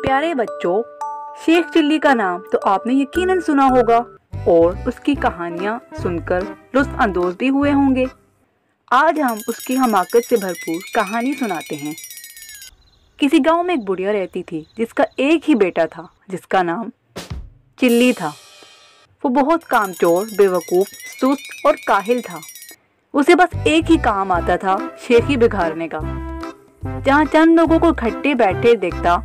प्यारे बच्चों, शेख चिल्ली का नाम तो आपने यकीनन सुना होगा और उसकी कहानियाँ सुनकर लुत्फ अंदोज भी हुए होंगे। आज हम उसकी हमाकत से भरपूर कहानी सुनाते हैं। किसी गांव में एक बुढ़िया रहती थी जिसका एक ही बेटा था जिसका नाम चिल्ली था। वो बहुत कामचोर, बेवकूफ़, सुस्त और काहिल था। उसे बस एक ही काम आता था, शेखी बिगाड़ने का। जहाँ चंद लोगों को इकट्ठे बैठे देखता,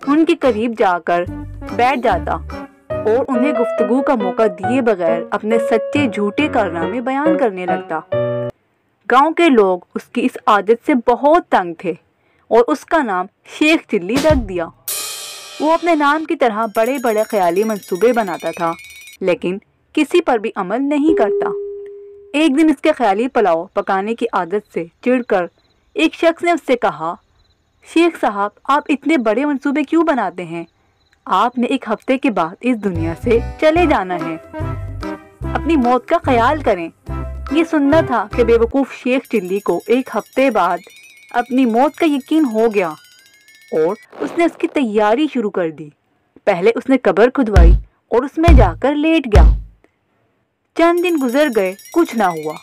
उनके करीब जाकर बैठ जाता और उन्हें गुफ्तगू का मौका दिए बगैर अपने सच्चे झूठे कारनामे बयान करने लगता। गांव के लोग उसकी इस आदत से बहुत तंग थे और उसका नाम शेख चिल्ली रख दिया। वो अपने नाम की तरह बड़े बड़े ख्याली मंसूबे बनाता था, लेकिन किसी पर भी अमल नहीं करता। एक दिन इसके ख्याली पुलाव पकाने की आदत से चिढ़कर एक शख्स ने उससे कहा, शेख साहब, आप इतने बड़े मंसूबे क्यों बनाते हैं? आपने एक हफ्ते के बाद इस दुनिया से चले जाना है। अपनी मौत का ख्याल करें। ये सुनना था कि बेवकूफ़ शेख चिल्ली को एक हफ्ते बाद अपनी मौत का यकीन हो गया और उसने उसकी तैयारी शुरू कर दी। पहले उसने कब्र खुदवाई और उसमें जाकर लेट गया। चंद दिन गुजर गए, कुछ ना हुआ।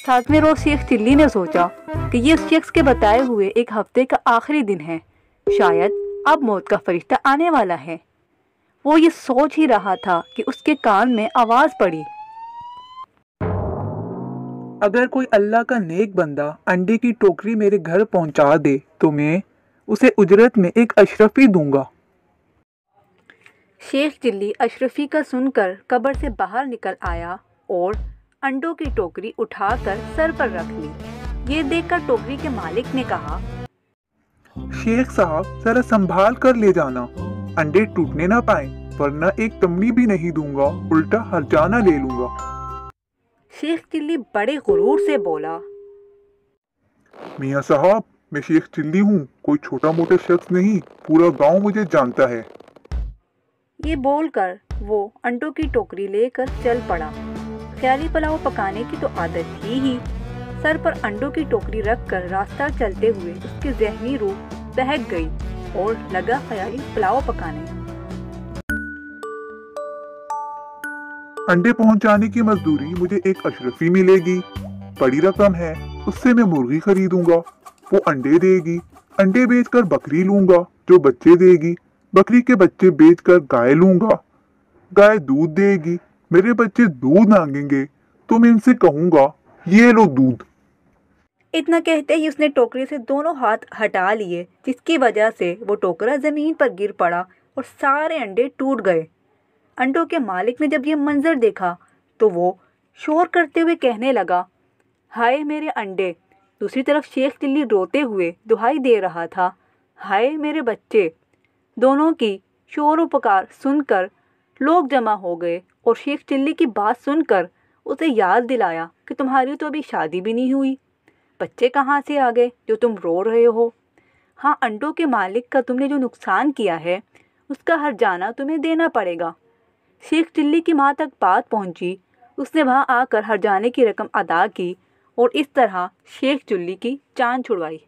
सातवें रोज शेख चिल्ली ने सोचा कि ये उस शख्स के बताए हुए एक हफ्ते का आखिरी दिन है, शायद अब मौत का फरिश्ता आने वाला है। वो ये सोच ही रहा था कि उसके कान में आवाज पड़ी, अगर कोई अल्लाह का नेक बंदा अंडे की टोकरी मेरे घर पहुंचा दे तो मैं उसे उजरत में एक अशरफी दूंगा। शेख चिल्ली अशरफी का सुनकर कब्र से बाहर निकल आया और अंडों की टोकरी उठाकर सर पर रख ली। ये देखकर टोकरी के मालिक ने कहा, शेख साहब, जरा संभाल कर ले जाना, अंडे टूटने ना पाए, वरना एक तमनी भी नहीं दूंगा, उल्टा हर्जाना ले लूंगा। शेख चिल्ली बड़े गुरूर से बोला, मियाँ साहब, मैं शेख चिल्ली हूँ, कोई छोटा मोटा शख्स नहीं, पूरा गांव मुझे जानता है। ये बोलकर वो अंडों की टोकरी लेकर चल पड़ा। ख्याली पुलाव पकाने की तो आदत ही सर पर अंडों की टोकरी रखकर रास्ता चलते हुए उसकी ज़हनी रूह बहक गई और लगा ख्याली पुलाव पकाने। अंडे पहुंचाने की मजदूरी मुझे एक अशरफी मिलेगी, बड़ी रकम है, उससे मैं मुर्गी खरीदूंगा, वो अंडे देगी, अंडे बेचकर बकरी लूंगा जो बच्चे देगी, बकरी के बच्चे बेचकर गाय लूंगा, गाय दूध देगी, मेरे बच्चे दूध मांगेंगे तो मैं इनसे कहूंगा, ये लो दूध। इतना कहते ही उसने टोकरी से दोनों हाथ हटा लिए, जिसकी वजह से वो टोकरा जमीन पर गिर पड़ा और सारे अंडे टूट गए। अंडों के मालिक ने जब ये मंजर देखा तो वो शोर करते हुए कहने लगा, हाय मेरे अंडे। दूसरी तरफ शेख चिल्ली रोते हुए दुहाई दे रहा था, हाय मेरे बच्चे। दोनों की शोर पुकार सुनकर लोग जमा हो गए और शेख चिल्ली की बात सुनकर उसे याद दिलाया कि तुम्हारी तो अभी शादी भी नहीं हुई, बच्चे कहाँ से आ गए जो तुम रो रहे हो? हाँ, अंडों के मालिक का तुमने जो नुकसान किया है उसका हर्जाना तुम्हें देना पड़ेगा। शेख चिल्ली की माँ तक बात पहुँची। उसने वहाँ आकर हर्जाने की रकम अदा की और इस तरह शेख चिल्ली की जान छुड़वाई।